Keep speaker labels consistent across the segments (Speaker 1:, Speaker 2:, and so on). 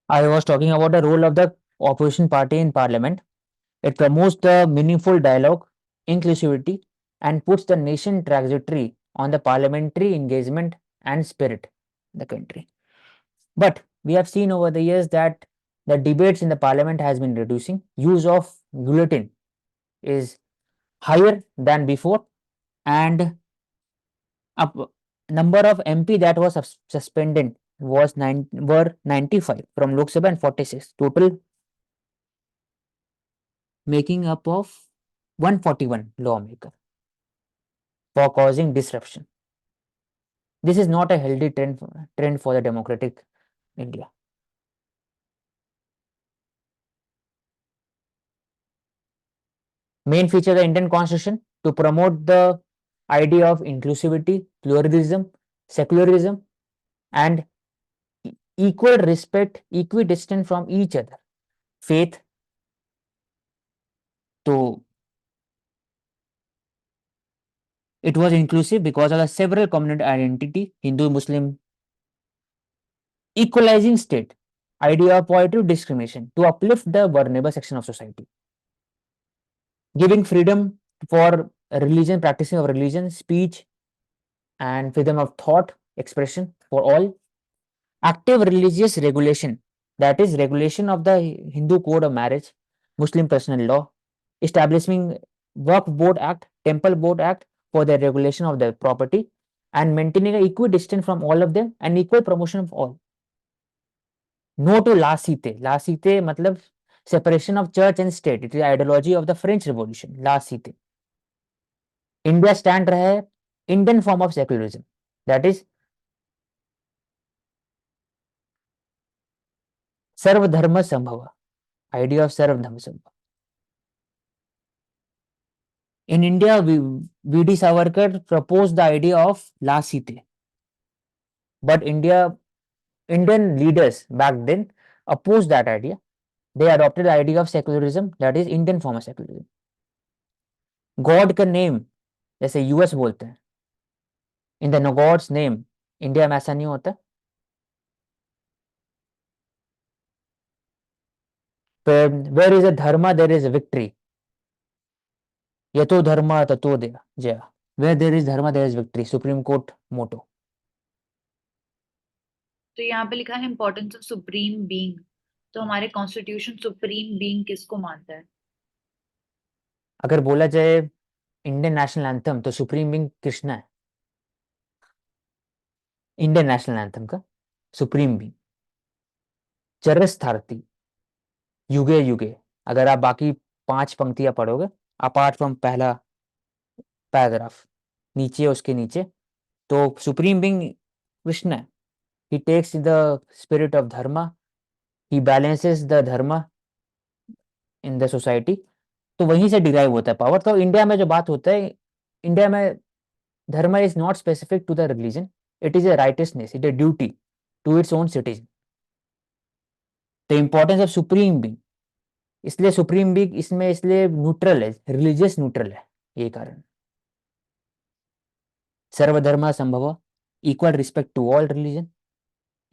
Speaker 1: I was talking about the role of the opposition party in parliament. It promotes the meaningful dialogue, inclusivity, and puts the nation trajectory on the parliamentary engagement and spirit in the country. But we have seen over the years that the debates in the parliament has been reducing. Use of guillotine is higher than before, and a number of MP that was suspended was were 95 from Lok Sabha and 46 total, making up of 141 lawmaker for causing disruption. This is not a healthy trend for the democratic India. Main feature of the Indian Constitution to promote the idea of inclusivity, pluralism, secularism, and equal respect, equidistant from each other. Faith to it was inclusive because of the several community identity, Hindu, Muslim, equalizing state, idea of positive discrimination to uplift the vulnerable section of society, giving freedom for religion, practicing of religion, speech, and freedom of thought, expression for all, active religious regulation, that is regulation of the Hindu code of marriage, Muslim personal law, establishing Work Board Act, Temple Board Act for the regulation of their property, and maintaining an equidistant from all of them and equal promotion of all. No to La Cite. La Cite matlab separation of church and state. It is ideology of the French Revolution. La Cite. India stand रहा है Indian form of secularism. That is सर्वधर्म संभव. Idea of सर्वधर्म संभव. In India, V.D. Savarkar proposed the idea of La Cite. But Indian leaders back then opposed that idea. They adopted the idea of secularism, that is Indian form of secularism. God का name जैसे US बोलते हैं, in the God's name, India में ऐसा नहीं होता. Where is a dharma there is victory. यतो धर्मा ततो जया. Where there is dharma there is victory. Supreme court motto.
Speaker 2: तो यहाँ पे लिखा है इंपॉर्टेंस ऑफ सुप्रीम बीइंग. तो हमारे कॉन्स्टिट्यूशन सुप्रीम बीइंग किसको मानता है?
Speaker 1: अगर बोला जाए इंडियन नेशनल एंथम तो सुप्रीम बीइंग कृष्णा है. इंडियन नेशनल एंथम का सुप्रीम बीइंग चरस्थार्थी युगे युगे. अगर आप बाकी 5 पंक्तियां पढ़ोगे अपार्ट फ्रॉम पहला पैराग्राफ नीचे उसके नीचे, तो सुप्रीम बीइंग कृष्ण है. He takes the spirit of dharma, he balances the dharma in the society. तो वहीं से डिराइव होता है पावर. तो इंडिया में जो बात होता है, इंडिया में dharma is not specific to the religion. It is a righteousness, it a duty to its own citizen. The importance of supreme being, इसलिए सुप्रीम बीइंग इसमें इसलिए न्यूट्रल है, रिलीजियस न्यूट्रल है. ये कारण सर्वधर्म संभव, equal respect to all religion,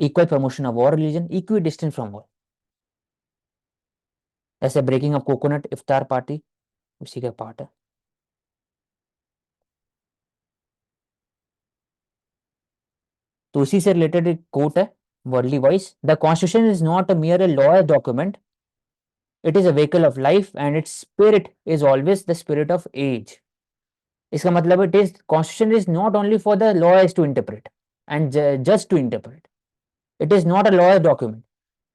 Speaker 1: equal promotion of all religion, equidistance from all. ऐसे ब्रेकिंग ऑफ कोकोनट इफ्तार पार्टी उसी का पार्ट है. तो उसी से रिलेटेड एक कोट है worldly voice. The constitution is not a mere a law document, it is a vehicle of life and its spirit is always the spirit of age. इसका मतलब it is constitution is not only for the lawyers to interpret and just to interpret. It is not a lawyer document.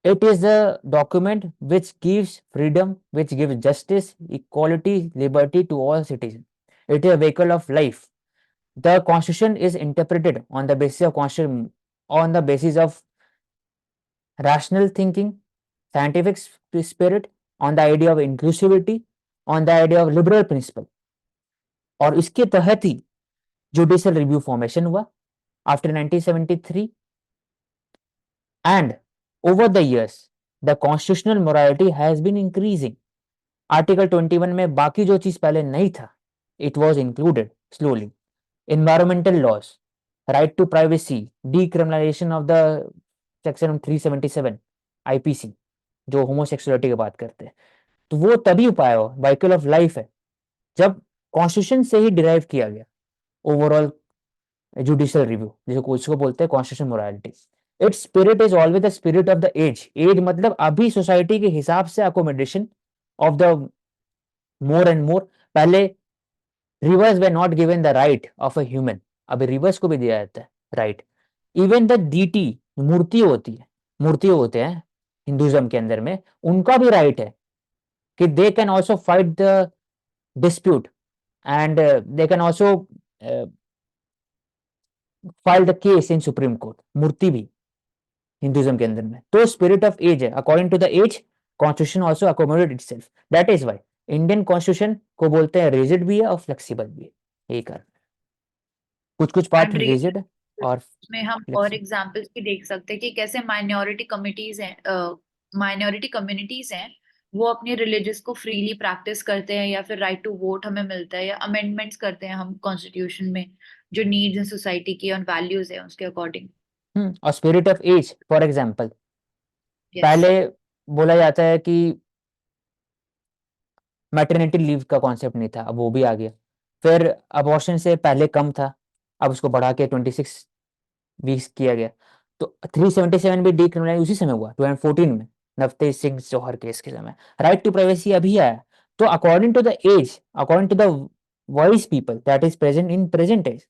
Speaker 1: It is a document which gives freedom, which gives justice, equality, liberty to all citizens. It is a vehicle of life. The constitution is interpreted on the basis of constitution, on the basis of rational thinking, scientific spirit, on the idea of inclusivity, on the idea of liberal principle. और इसके तहत ही judicial review formation हुआ after 1973. And over the years, the constitutional morality has been increasing. Article 21 में बाकी जो चीज पहले नहीं था, it was included slowly. Environmental laws, right to privacy, decriminalization of the section 377, IPC, जो होमोसेक्सुअलिटी की बात करते हैं, तो वो तभी पाया हुआ व्हीकल ऑफ लाइफ है जब कॉन्स्टिट्यूशन से ही डिराइव किया गया ओवरऑल जुडिशियल रिव्यू, जिसको उसको बोलते हैं constitution morality. Its spirit is always the spirit of the age. Age मतलब अभी सोसाइटी के हिसाब से accommodation of the more and more. पहले rivers were not given the right of a human, अभी रिवर्स को भी दिया जाता है राइट। इवन द डीटी, मूर्ति होती है, मूर्ति होते हैं हिंदुज्म के अंदर में, उनका भी राइट है कि they can also fight the dispute and they can also file the case in supreme court. मूर्ति भी हिंदुज्म के अंदर में तो स्पिरिट ऑफ एज है। According to the age constitution also accommodate itself. That is why Indian constitution को बोलते हैं रिजिड भी है और फ्लेक्सिबल भी है। यही कारण, कुछ कुछ पार्ट
Speaker 2: एंड
Speaker 1: रिजिड और
Speaker 2: में हम और
Speaker 1: फ्लेक्सिबल।
Speaker 2: एग्जांपल्स भी देख सकते हैं कि कैसे माइनॉरिटी कमिटीज हैं, माइनॉरिटी कम्युनिटीज हैं, वो अपनी रिलीजियस को फ्रीली प्रैक्टिस करते हैं, या फिर राइट टू वोट हमें मिलता है, या अमेंडमेंट्स करते हैं हम कॉन्स्टिट्यूशन में जो नीड्स इन सोसाइटी की और वैल्यूज है उसके अकॉर्डिंग।
Speaker 1: और spirit of age for example,
Speaker 2: yes.
Speaker 1: पहले बोला जाता है कि मैटरनिटी लीव का कॉन्सेप्ट नहीं था, अब वो भी आ गया। फिर अबॉर्शन से पहले कम था, अब उसको बढ़ा के 26 वीक्स किया गया। तो 377 भी डीक्रिमिनलाइज उसी समय हुआ 2014 में, नवतेज सिंह जौहर केस के समय। राइट टू प्राइवेसी अभी आया। तो according to the age, according to the voice people that is present in present age,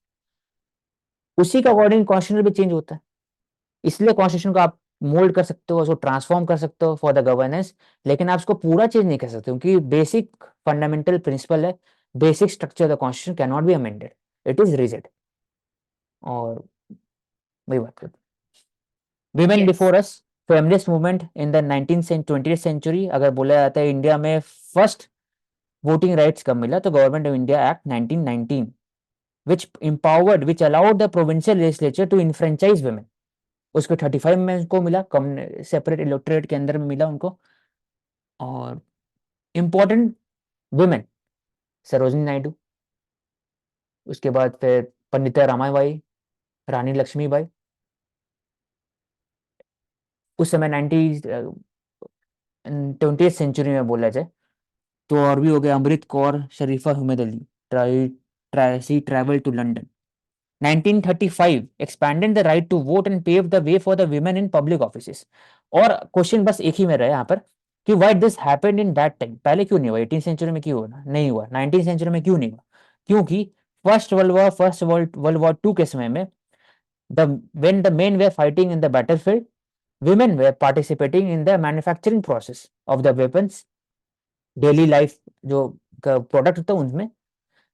Speaker 1: उसी के अकॉर्डिंग कॉन्स्टिट्यूशन भी चेंज होता है। इसलिए कॉन्स्टिट्यूशन को आप मोल्ड कर सकते हो, उसको ट्रांसफॉर्म कर सकते हो फॉर द गवर्नेंस, लेकिन आप उसको पूरा चेंज नहीं कर सकते क्योंकि बेसिक फंडामेंटल प्रिंसिपल है, basic structure of the constitution can not be amended, it is rigid. और वही बात करते हैं women
Speaker 2: yes.
Speaker 1: Before us, feminist movement in the 19th-20th century. अगर बोला जाता है इंडिया में फर्स्ट वोटिंग राइट्स कब मिला, तो government of India act 1919 which empowered which allowed the provincial legislature to enfranchise women। उसको 35 में उनको मिला, कम सेपरेट इलेक्टोरेट के अंदर में मिला उनको। और इम्पोर्टेंट वुमेन सरोजिनी नायडू, उसके बाद फिर पंडिता रामाबाई, रानी लक्ष्मीबाई, उस समय 20th सेंचुरी में बोला जाए तो। और भी हो गया Amrit Kaur, Sharifa Humaid Ali, try travel to London. 1935 expanded the right to vote and paved the way for the women in public offices। और क्वेश्चन बस एक ही में रहा यहाँ पर कि why this happened in that time, पहले क्यों नहीं हुआ, 18th सेंचुरी में क्यों हुआ नहीं हुआ, 19th सेंचुरी में क्यों नहीं हुआ? क्योंकि फर्स्ट वर्ल्ड वॉर 2 के समय में the when the men were fighting in the battlefield, women were participating in the manufacturing process of the weapons, daily life जो प्रोडक्ट होता है उनमें।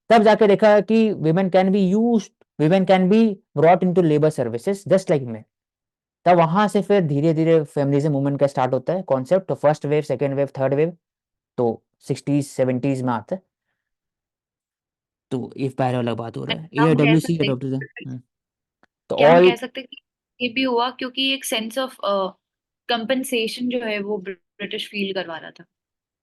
Speaker 1: तब जाके देखा कि women can be used, women can be brought into labor services just like men। तब वहां से फिर धीरे धीरे फेमिनिज्म मूवमेंट का स्टार्ट होता है कॉन्सेप्ट। तो first wave, second wave, third wave तो 60s 70s में आता है। तो ये पहले वाला बात हो रहा है, ए
Speaker 2: हम कह
Speaker 1: डब्ल्यू सी
Speaker 2: सकते
Speaker 1: अडोप्टेड।
Speaker 2: हैं,
Speaker 1: तो
Speaker 2: क्या हम
Speaker 1: ऑल,
Speaker 2: कह सकते हैं कि ये भी हुआ क्योंकि एक सेंस ऑफ कंपनसेशन जो है वो ब्रिटिश फील करवा रहा था।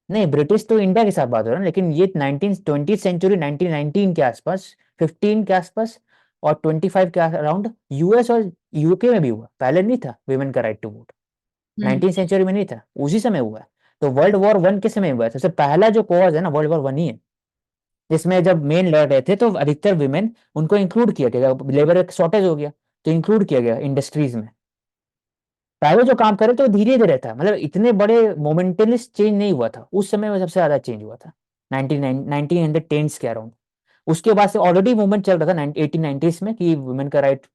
Speaker 1: नहीं ब्रिटिश तो इंडिया के साथ बात हो रहा है, लेकिन ये 19th 20th सेंचुरी 1919 के आसपास, 15 के आसपास और 25 के अराउंड यूएस और यूके में भी हुआ। पहले नहीं था विमेन का right to vote,
Speaker 2: hmm.
Speaker 1: 19th century में नहीं था, उसी समय हुआ है। तो वर्ल्ड वॉर 1 के समय हुआ है, सबसे पहला जो कॉज है ना वर्ल्ड वॉर 1 ही है, जिसमें जब मेन लड़ रहे थे तो अधिकतर विमेन उनको इंक्लूड किया गया, लेबर का शॉर्टेज हो गया तो इंक्लूड किया गया इंडस्ट्रीज में। पहले जो काम करे तो धीरे धीरे था, मतलब इतने बड़े मोमेंटलिस्ट चेंज नहीं हुआ था उस समय में, सबसे ज्यादा चेंज हुआ था 1910s के अराउंड। उसके बाद से ऑलरेडी मूवमेंट चल रहा था 1890s में कि वुमेन का right,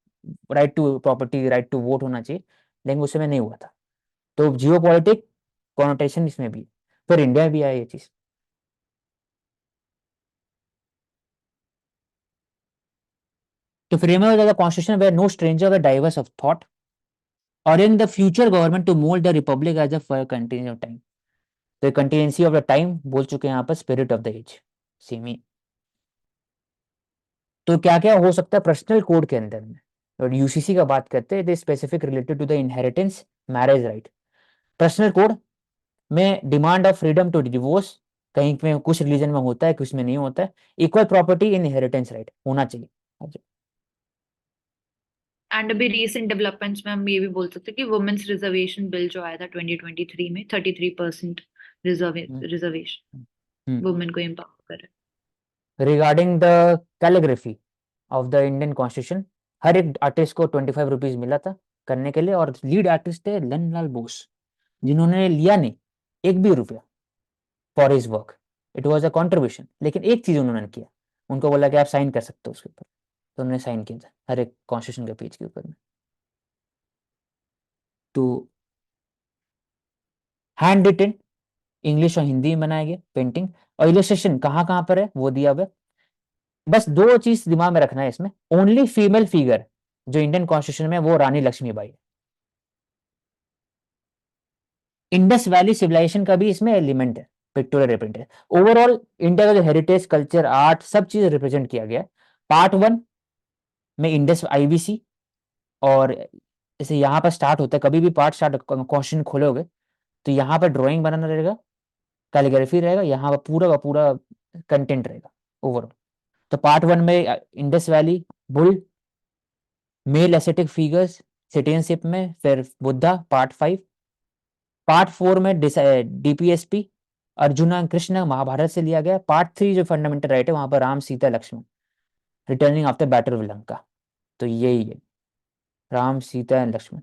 Speaker 1: right to property, right to vote होना चाहिए, लेकिन उस समय नहीं हुआ था। तो जियो पॉलिटिक कॉनोटेशन इसमें भी, फिर इंडिया में भी आया ये चीज। तो framework of the constitution where no stranger व डाइवर्स ऑफ थॉट और in the future government to mould the republic as a continue time. तो कंटिन्यूंसी ऑफ द टाइम बोल चुके हैं यहाँ पर, spirit of the age same ही। तो क्या क्या हो सकता है पर्सनल कोड के अंदर में, और यूसीसी का बात करते हैं, it is specific related to the inheritance, marriage right. Personal code में demand of freedom to divorce, कहीं में कुछ रिलीजन में होता है कुछ में नहीं होता है। Equal property in inheritance right होना चाहिए।
Speaker 2: एंड अभी रीसेंट डेवलपमेंट्स में हम ये भी बोल सकते हैं कि वुमेन्स रिजर्वेशन बिल जो आया था 2023 में 33%
Speaker 1: हम्म,
Speaker 2: रिजर्वेशन
Speaker 1: हम्म।
Speaker 2: वुमेन को एम्पावर कर रहा
Speaker 1: regarding the calligraphy of the Indian constitution, हर एक आर्टिस्ट को 25 रुपीज मिला था करने के लिए, और लीड आर्टिस्ट थे नंदलाल बोस, जिन्होंने लिया नहीं एक भी रुपया for his work. It was a contribution, लेकिन एक चीज उन्होंने किया, उनको बोला कि आप साइन कर सकते हो उसके ऊपर, तो उन्होंने साइन किया था हर एक कॉन्स्टिट्यूशन के पेज के ऊपर में। तो हैंड रिटन, इंग्लिश और हिंदी में बनाया गया पेंटिंग, और इलस्ट्रेशन कहाँ कहाँ पर है वो दिया हुआ है। बस दो चीज दिमाग में रखना है इसमें, ओनली फीमेल फिगर जो इंडियन कॉन्स्टिट्यूशन में है, वो रानी लक्ष्मीबाई है। इंडस वैली सिविलाइजेशन का भी इसमें एलिमेंट है, पिक्टोरियल रिप्रेजेंट है। ओवरऑल इंडिया का जो हेरिटेज, कल्चर, आर्ट, सब चीज रिप्रेजेंट किया गया है। पार्ट 1 में इंडस आईवीसी, और जैसे यहाँ पर स्टार्ट होता है, कभी भी पार्ट स्टार्ट क्वेश्चन खोलोगे तो यहाँ पर ड्राइंग बनाना रहेगा, कैलीग्राफी रहेगा, यहाँ पर पूरा का पूरा कंटेंट रहेगा ओवरऑल। तो पार्ट 1 में Indus Valley, bull, male aesthetic figures citizenship में, फिर बुद्धा पार्ट 5। पार्ट 4 में डीपीएसपी, अर्जुना कृष्ण महाभारत से लिया गया। पार्ट 3 जो फंडामेंटल राइट है, वहां पर Ram Sita Lakshman returning after battle of Lanka. तो यही है, Ram Sita and Lakshman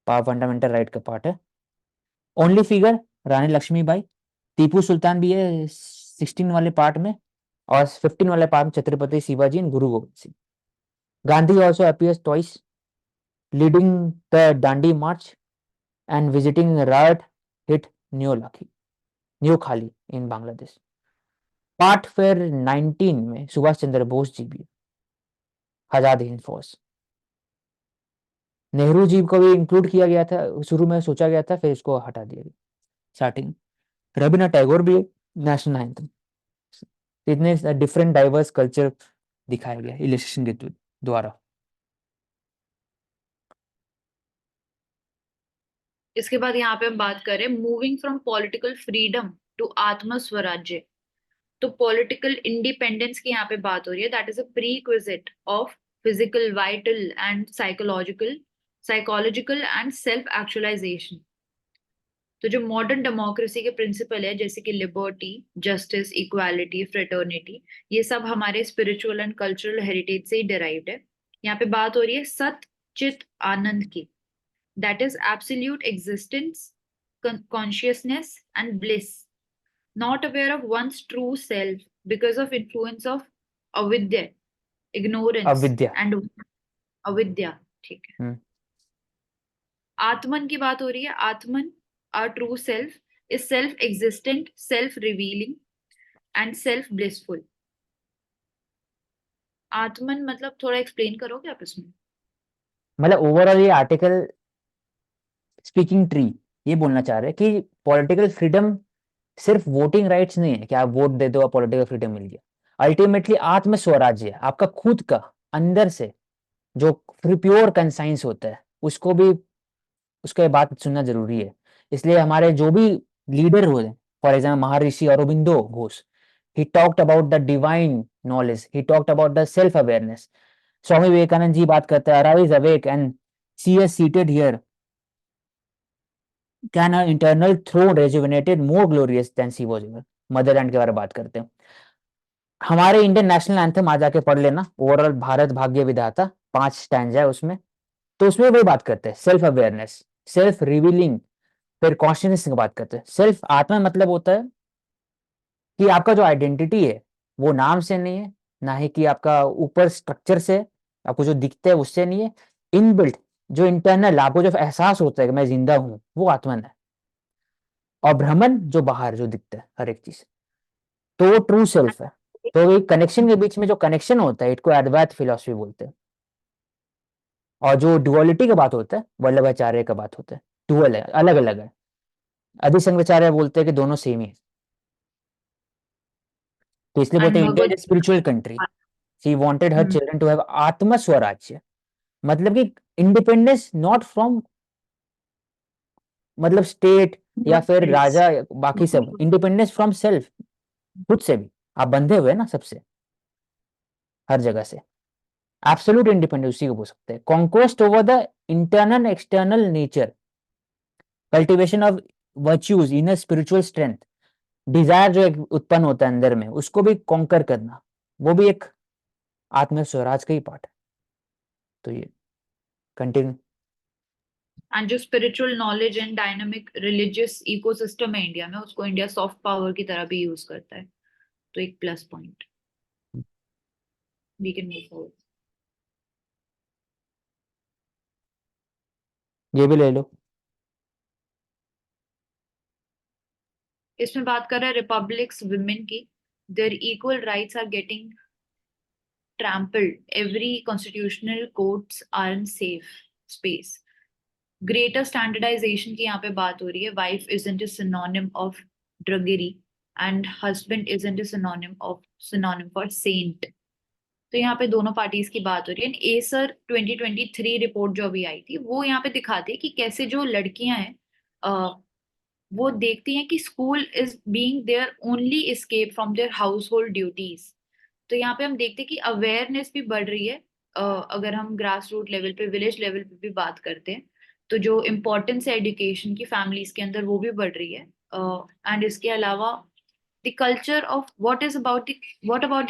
Speaker 1: fundamental right का पार्ट है। Only figure Rani Lakshmibai. टीपू सुल्तान भी है 16 वाले पार्ट में, और 15 वाले पार्ट में Chhatrapati Shivaji and Guru Gobind Singh. Gandhi also appears twice, leading the Dandi march and visiting riot hit Noakhali in Bangladesh. Part फिर 19 में सुभाष चंद्र बोस जी भी, आजाद हिंद फौज। नेहरू जी को भी इंक्लूड किया गया था, शुरू में सोचा गया था, फिर इसको हटा दिया गया स्टार्टिंग। रविन्द्रनाथ टैगोर भी नेशनल एंथम। इतने डिफरेंट डाइवर्स कल्चर दिखाया गया इलिस्ट्रेशन के द्वारा।
Speaker 2: इसके बाद यहाँ पे हम बात करें moving from political freedom to Atma Swarajya. तो पॉलिटिकल इंडिपेंडेंस की यहाँ पे बात हो रही है, that is a prerequisite of physical, vital and psychological and self actualization. तो जो मॉडर्न डेमोक्रेसी के प्रिंसिपल है, जैसे कि लिबर्टी, जस्टिस, इक्वालिटी, फ्रेटर्निटी, ये सब हमारे स्पिरिचुअल एंड कल्चरल हेरिटेज से ही डिराइव्ड है। यहाँ पे बात हो रही है सत चित आनंद की, that is absolute existence, consciousness and bliss, not aware of one's true self because of influence of avidya, ignorance
Speaker 1: अविद्या।
Speaker 2: and avidya। ठीक है।
Speaker 1: हम्म।
Speaker 2: आत्मन की बात हो रही है। आत्मन, our true self, is self existent, self revealing and self blissful। आत्मन मतलब थोड़ा एक्सप्लेन करोगे आप इसमें?
Speaker 1: मतलब ओवरऑल ये आर्टिकल स्पीकिंग ट्री ये बोलना चाह रहे हैं कि पॉलिटिकल फ्रीडम सिर्फ वोटिंग राइट्स नहीं है कि आप वोट दे दो और पॉलिटिकल फ्रीडम मिल गया। अल्टीमेटली आत्म स्वराज्य है, आपका खुद का अंदर से जो प्योर कंसाइंस होता है, उसको भी उसके बात सुनना जरूरी है। इसलिए हमारे जो भी लीडर हुए, for example Maharshi Aurobindo Ghosh, he talked about the divine knowledge, he talked about the self awareness. Swami Vivekananda ji बात करते हैं, arise awake and see is seated here, can her internal throne rejuvenated more glorious than she was ever। Motherland के बारे में बात करते हैं। हमारे इंडियन नेशनल एंथम आ जाके पढ़ लेना, ओवरऑल भारत भाग्य विधाता 5 स्टैंजा है उसमें। तो उसमें वही बात करते हैं, सेल्फ अवेयरनेस, सेल्फ रिवीलिंग, फिर कॉन्शियसनेस की बात करते हैं। सेल्फ आत्मा मतलब होता है कि आपका जो आइडेंटिटी है वो नाम से नहीं है, ना ही कि आपका ऊपर स्ट्रक्चर से, आपको जो दिखता है उससे नहीं है। इनबिल्ट जो इंटरनल आपको जो एहसास होता है कि मैं जिंदा हूं, वो आत्मन है। और ब्रह्मन जो बाहर जो दिखता है हर एक चीज, तो वो ट्रू सेल्फ है। तो एक कनेक्शन के बीच में जो कनेक्शन होता है, इसको अद्वैत फिलॉसफी बोलते हैं। और जो डुअलिटी का बात होता है, वल्लभाचार्य का बात होता है, डुअल है, अलग अलग है। आदिशंकराचार्य बोलते हैं कि दोनों सेम ही है। तो इसलिए बोलते
Speaker 2: एंड
Speaker 1: हैं इंडिया
Speaker 2: भगवत।
Speaker 1: Is spiritual country, she wanted her
Speaker 2: hmm.
Speaker 1: Children to have Atma Swarajya. मतलब कि इंडिपेंडेंस नॉट फ्रॉम, मतलब स्टेट या फिर राजा, बाकी सब इंडिपेंडेंस फ्रॉम सेल्फ, खुद से भी। आप बंधे हुए हैं ना सबसे, हर जगह से। एब्सोल्यूट इंडिपेंडेंस उसी को बोल सकते हैं। Conquest over the internal external nature, cultivation of virtues, inner spiritual strength, desire जो एक उत्पन्न होता है अंदर में, उसको भी कॉन्कर करना, वो भी एक आत्म स्वराज का ही पार्ट है। तो ये कंटिन्यू।
Speaker 2: एंड जो spiritual knowledge and dynamic religious ecosystem है इंडिया में, उसको इंडिया सॉफ्ट पावर की तरह भी यूज करता है, तो एक plus point. We can move forward.
Speaker 1: ये भी ले लो।
Speaker 2: इसमें बात कर रहे हैं रिपब्लिक्स वुमेन की। Their equal rights are getting trampled. Every constitutional courts are in safe space. Greater standardization की यहाँ पे बात हो रही है. Wife isn't a synonym of druggery and husband isn't a synonym for saint. तो यहाँ पे दोनों पार्टीज की बात हो रही है। एसर 2023 रिपोर्ट जो अभी आई थी, वो यहाँ पे दिखाती है कि कैसे जो लड़कियां हैं वो देखती हैं कि school is being their only escape from their household duties. तो यहाँ पे हम देखते हैं कि अवेयरनेस भी बढ़ रही है। अगर हम ग्रास रूट लेवल पे, विलेज लेवल पे भी बात करते हैं, तो जो इम्पोर्टेंस है एजुकेशन की फैमिलीज के अंदर, वो भी बढ़ रही है। एंड इसके अलावा the culture of what about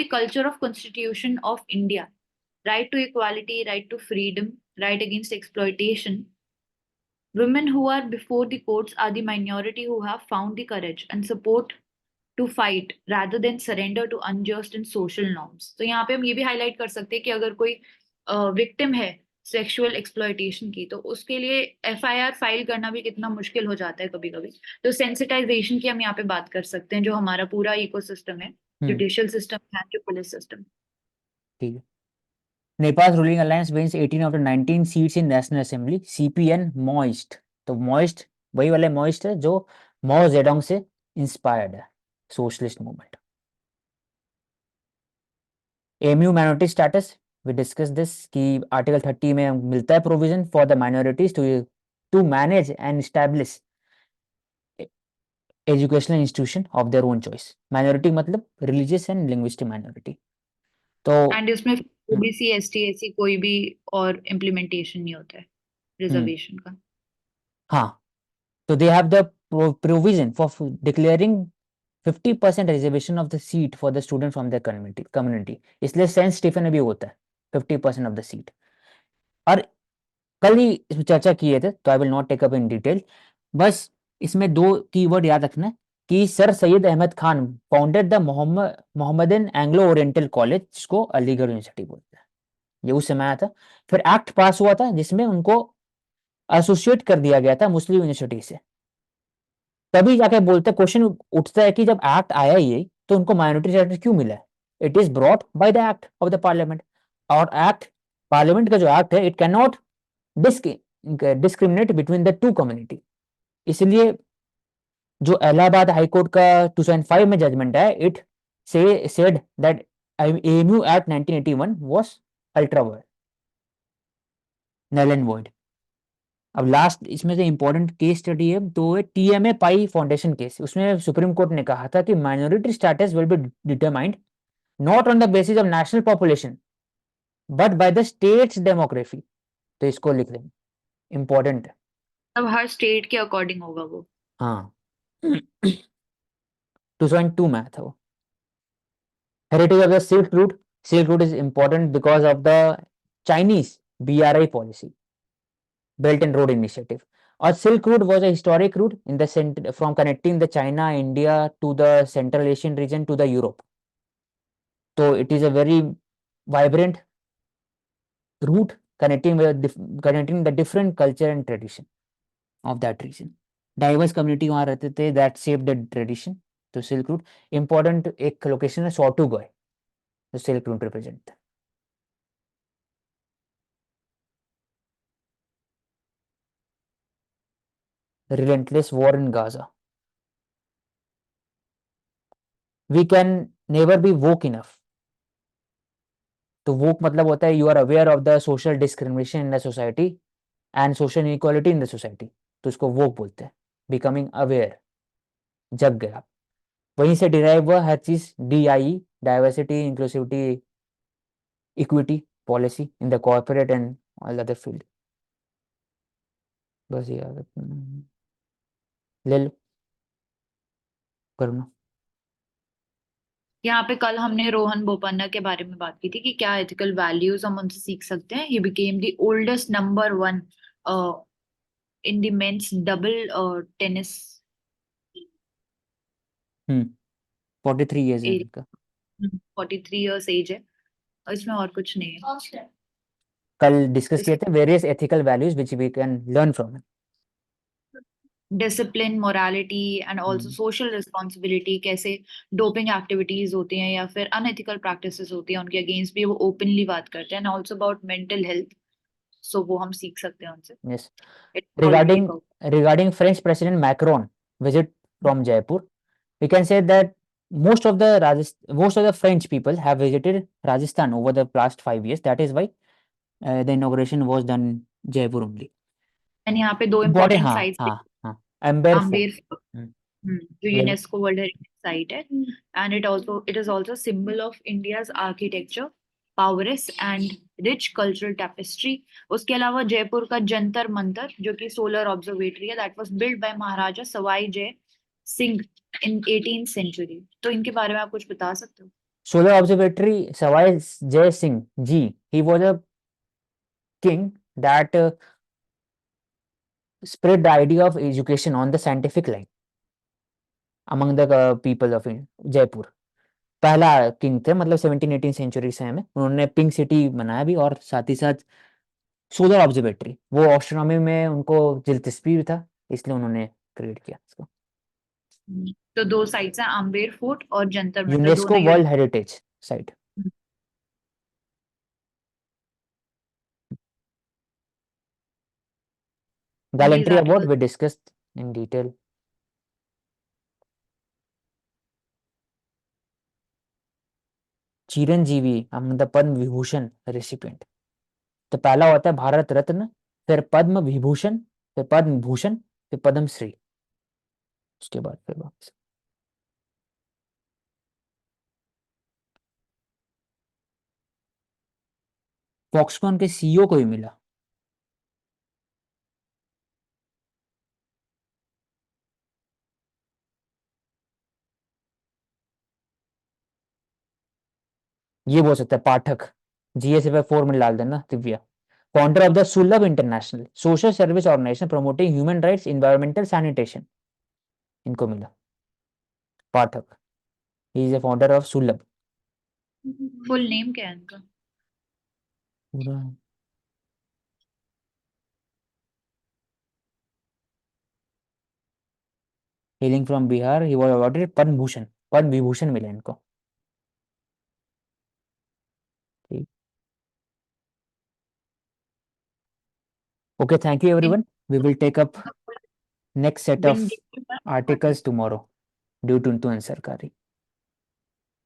Speaker 2: the culture of constitution of India, right to equality, right to freedom, right against exploitation. Women who are before the courts are the minority who have found the courage and support to fight rather than surrender to unjust and social norms. तो यहाँ पे हम ये भी highlight कर सकते हैं कि अगर कोई विक्टिम है सेक्सुअल एक्सप्लॉयटेशन की, तो उसके लिए एफआईआर फाइल करना भी कितना मुश्किल हो जाता है कभी कभी। तो सेंसिटाइजेशन की हम यहाँ पे बात कर सकते हैं, जो हमारा पूरा इकोसिस्टम है, जुडिशियल सिस्टम है, जो पुलिस सिस्टम।
Speaker 1: ठीक है। Nepal ruling alliance wins 18 of the 19 seats in national assembly, CPN Maoist. तो मॉइस्ट वही वाले मॉइस्ट है जो माओ जेडोंग से इंस्पायर्ड है, socialist movement. MU minority status, we discuss this कि आर्टिकल 30 में मिलता है provision for the minorities to manage and establish educational institution of their own choice. Minority मतलब रिलीजियस एंड लिंग्विस्टिक माइनॉरिटी। तो
Speaker 2: and इसमें OBC ST AC कोई भी और इम्प्लीमेंटेशन नहीं होता है रिजर्वेशन का।
Speaker 1: हाँ, तो they have the provision for declaring 50% reservation of the seat for the student from the community. इसलिए सेंट स्टीफन में भी होता है 50% ऑफ द सीट। और कल ही इसमें चर्चा किए थे, तो I will not take up in detail. बस इसमें दो कीवर्ड याद रखना कि Sir Syed Ahmad Khan founded the Mohammedan Anglo Oriental College, जिसको अलीगढ़ यूनिवर्सिटी बोलते हैं। ये उस समय आया था। फिर एक्ट पास हुआ था जिसमें उनको एसोसिएट कर दिया गया था मुस्लिम यूनिवर्सिटी से। तभी जाके बोलते, क्वेश्चन उठता है कि जब एक्ट आया ही तो उनको माइनॉरिटी स्टेटस क्यों मिला है? It is brought by the act of the parliament. और एक्ट, पार्लियामेंट का जो एक्ट है, it can not discriminate between the two community. इसलिए जो इलाहाबाद हाई कोर्ट का 2005 में जजमेंट है, it said that AMU act 1981 was ultra वायड, नल एंड वॉइड। अब लास्ट इसमें से इंपॉर्टेंट केस स्टडी है तो टीएमए पाई फाउंडेशन केस। उसमें सुप्रीम कोर्ट ने कहा था कि minority status will be determined not on the basis of national population but by the states demography. तो इसको लिख दें, इंपॉर्टेंट है।
Speaker 2: अब हर स्टेट के अकॉर्डिंग होगा वो।
Speaker 1: हाँ 2002 में आया था वो। Heritage of the silk route, silk route is important because of the Chinese BRI policy, Belt and Road Initiative. Or Silk Route was a historic route in the center, from connecting the China, India to the Central Asian region to the Europe. So it is a very vibrant route connecting the different culture and tradition of that region. Diverse community वहाँ रहते थे, that shaped the tradition. तो silk route important एक location है, सॉटूगॉय, जो silk route represent. relentless war in Gaza. We can never be woke enough. तो वोक मतलब होता है you are aware of the social discrimination in the society and social inequality in the society. तो इसको वोक बोलते हैं, बिकमिंग अवेयर, जग गया। वहीं से डिराइव हुआ हर चीज, DIE, diversity, inclusivity, equity, policy in the corporate and all other field. बस यार ले लो करना।
Speaker 2: यहाँ पे कल हमने रोहन बोपन्ना के बारे में बात की थी कि क्या एथिकल वैल्यूज हम उनसे सीख सकते हैं। He became the oldest number one in the men's double tennis
Speaker 1: 43 years है इनका।
Speaker 2: 43 ईयर्स एज है और इसमें और कुछ नहीं है।
Speaker 1: कल डिस्कस किए थे various ethical values which we can learn from.
Speaker 2: Discipline, morality and also social responsibility, कैसे डोपिंग एक्टिविटीज होती हैं या फिर अनएथिकल प्रैक्टिसेस होती हैं उनके अगेंस्ट भी वो ओपनली बात करते हैं। And also about mental health, so वो हम सीख सकते हैं उनसे।
Speaker 1: Yes.
Speaker 2: It's already
Speaker 1: Regarding French President Macron visit from Jaipur, we can say that most of the French people have visited Rajasthan over the past 5 years. That is why the inauguration was done in Jaipur only.
Speaker 2: And यहाँ पे दो
Speaker 1: Important,
Speaker 2: important
Speaker 1: हाँ
Speaker 2: sites,
Speaker 1: हाँ हाँ, Amber Fort.
Speaker 2: Amber fort,
Speaker 1: hmm,
Speaker 2: जो
Speaker 1: ये
Speaker 2: UNESCO world heritage site है। And it is also symbol of India's architecture, powers and rich cultural tapestry. उसके अलावा जयपुर का जंतर मंतर जो कि सोलर ऑब्जर्वेटरी है, that was build by Maharaja Sawai Jai Singh in 18th century. तो इनके बारे में आप कुछ बता सकते हो?
Speaker 1: Solar Observatory, Sawai Jai Singh Ji, he was a king that spread the idea of education on the scientific line among the people of Jaipur. पहला किंग थे, मतलब 17-18 सेंचुरी से हमें उन्होंने पिंक सिटी बनाया भी, और साथ ही साथ सोलर ऑब्जर्वेटरी, वो एस्ट्रोनॉमी में उनको दिलचस्पी भी था, इसलिए उन्होंने क्रिएट किया इसको।
Speaker 2: तो दो साइट्स हैं, आम्बेर फोर्ट और जंतर मंतर,
Speaker 1: यूनेस्को
Speaker 2: दोनों
Speaker 1: world heritage site.
Speaker 2: these
Speaker 1: gallantry award
Speaker 2: articles।
Speaker 1: We discussed in detail. Chiranjeevi the Padma Vibhushan recipient, तो पहला होता है भारत रत्न, फिर पद्म विभूषण, फिर पद्म भूषण, फिर पद्मश्री, उसके बाद फिर वापस। फॉक्सकॉन के सीईओ को भी मिला। ये बोल सकता है पाठक, GSF 4 में डाल देना Divya. Founder of the Sulabh international social service organization promoting human rights environmental sanitation, इनको मिला Pathak. He is a founder of Sulabh.
Speaker 2: Full name क्या है इनका?
Speaker 1: पूरा hailing from Bihar, he was awarded Padma Bhushan, Padma Vibhushan मिला इनको। Okay, thank you everyone, we will take up next set of
Speaker 2: windy
Speaker 1: articles tomorrow due to Sarkari.